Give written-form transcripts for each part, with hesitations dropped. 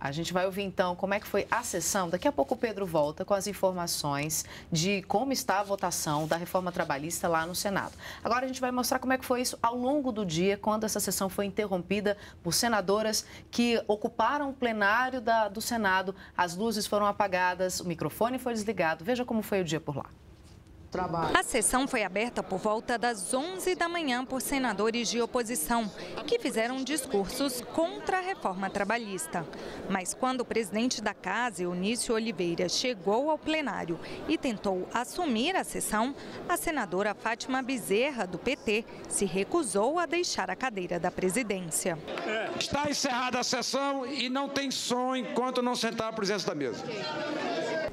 A gente vai ouvir então como é que foi a sessão. Daqui a pouco o Pedro volta com as informações de como está a votação da reforma trabalhista lá no Senado. Agora a gente vai mostrar como é que foi isso ao longo do dia, quando essa sessão foi interrompida por senadoras que ocuparam o plenário do Senado. As luzes foram apagadas, o microfone foi desligado. Veja como foi o dia por lá. A sessão foi aberta por volta das 11 da manhã por senadores de oposição, que fizeram discursos contra a reforma trabalhista. Mas quando o presidente da Casa, Eunício Oliveira, chegou ao plenário e tentou assumir a sessão, a senadora Fátima Bezerra, do PT, se recusou a deixar a cadeira da presidência. Está encerrada a sessão e não tem som enquanto não sentar a presidência da mesa.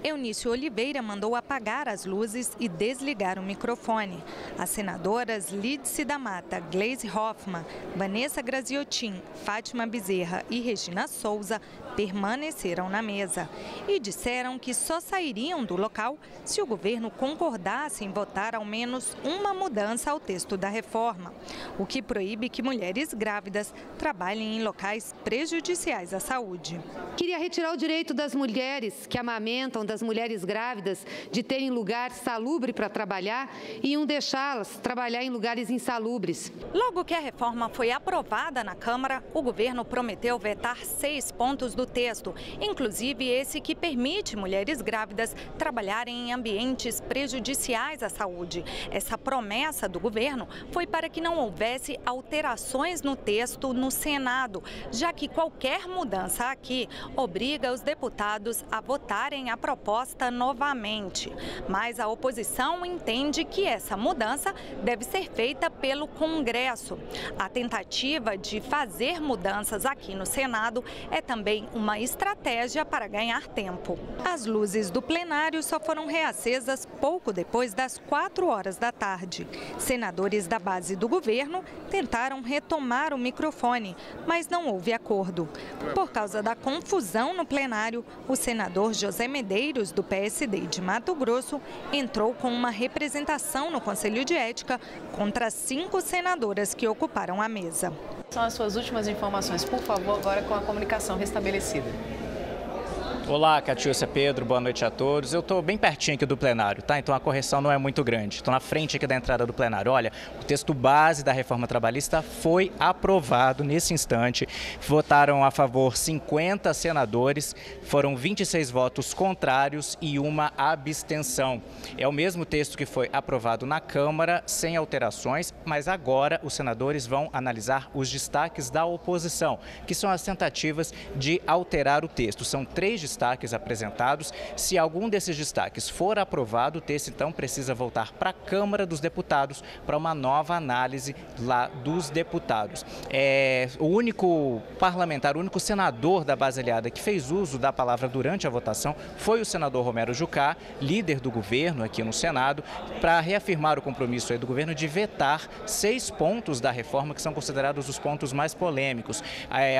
Eunício Oliveira mandou apagar as luzes e desligar o microfone. As senadoras Lídice da Mata, Gleisi Hoffmann, Vanessa Graziotin, Fátima Bezerra e Regina Souza permaneceram na mesa e disseram que só sairiam do local se o governo concordasse em votar ao menos uma mudança ao texto da reforma, o que proíbe que mulheres grávidas trabalhem em locais prejudiciais à saúde. Queria retirar o direito das mulheres que amamentam, das mulheres grávidas, de terem lugar salubre para trabalhar e iam deixá-las trabalhar em lugares insalubres. Logo que a reforma foi aprovada na Câmara, o governo prometeu vetar 6 pontos do texto, inclusive esse que permite mulheres grávidas trabalharem em ambientes prejudiciais à saúde. Essa promessa do governo foi para que não houvesse alterações no texto no Senado, já que qualquer mudança aqui obriga os deputados a votarem a proposta novamente. Mas a oposição entende que essa mudança deve ser feita pelo Congresso. A tentativa de fazer mudanças aqui no Senado é também uma estratégia para ganhar tempo. As luzes do plenário só foram reacesas pouco depois das 4 horas da tarde. Senadores da base do governo tentaram retomar o microfone, mas não houve acordo. Por causa da confusão no plenário, o senador José Medeiros, do PSD de Mato Grosso, entrou com uma representação no Conselho de Ética contra 5 senadoras que ocuparam a mesa. São as suas últimas informações, por favor, agora com a comunicação restabelecida. Olá, Catiúcia, Pedro, boa noite a todos. Eu estou bem pertinho aqui do plenário, tá? Então a correção não é muito grande. Estou na frente aqui da entrada do plenário. Olha, o texto base da reforma trabalhista foi aprovado nesse instante. Votaram a favor 50 senadores, foram 26 votos contrários e uma abstenção. É o mesmo texto que foi aprovado na Câmara, sem alterações, mas agora os senadores vão analisar os destaques da oposição, que são as tentativas de alterar o texto. São 3 destaques apresentados. Se algum desses destaques for aprovado, o texto então precisa voltar para a Câmara dos Deputados para uma nova análise lá dos deputados. O único parlamentar, o único senador da base aliada que fez uso da palavra durante a votação foi o senador Romero Jucá, líder do governo aqui no Senado, para reafirmar o compromisso aí do governo de vetar 6 pontos da reforma que são considerados os pontos mais polêmicos.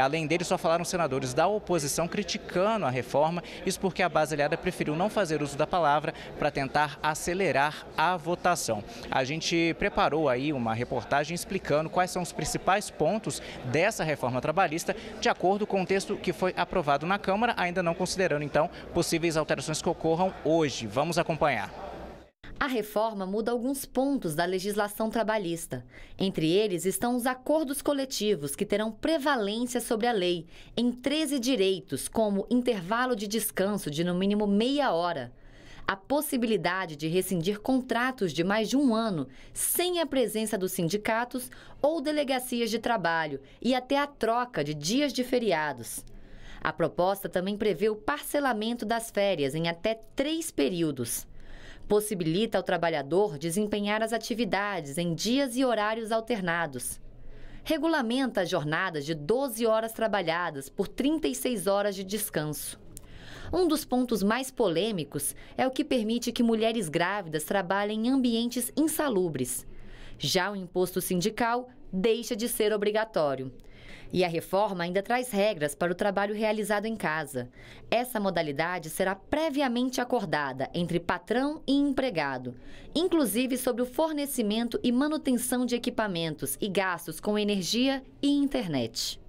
Além dele, só falaram senadores da oposição criticando a reforma. Isso porque a base aliada preferiu não fazer uso da palavra para tentar acelerar a votação. A gente preparou aí uma reportagem explicando quais são os principais pontos dessa reforma trabalhista, de acordo com o texto que foi aprovado na Câmara, ainda não considerando então possíveis alterações que ocorram hoje. Vamos acompanhar. A reforma muda alguns pontos da legislação trabalhista. Entre eles estão os acordos coletivos, que terão prevalência sobre a lei em 13 direitos, como intervalo de descanso de no mínimo meia hora, a possibilidade de rescindir contratos de mais de 1 ano sem a presença dos sindicatos ou delegacias de trabalho e até a troca de dias de feriados. A proposta também prevê o parcelamento das férias em até 3 períodos. Possibilita ao trabalhador desempenhar as atividades em dias e horários alternados. Regulamenta as jornadas de 12 horas trabalhadas por 36 horas de descanso. Um dos pontos mais polêmicos é o que permite que mulheres grávidas trabalhem em ambientes insalubres. Já o imposto sindical deixa de ser obrigatório. E a reforma ainda traz regras para o trabalho realizado em casa. Essa modalidade será previamente acordada entre patrão e empregado, inclusive sobre o fornecimento e manutenção de equipamentos e gastos com energia e internet.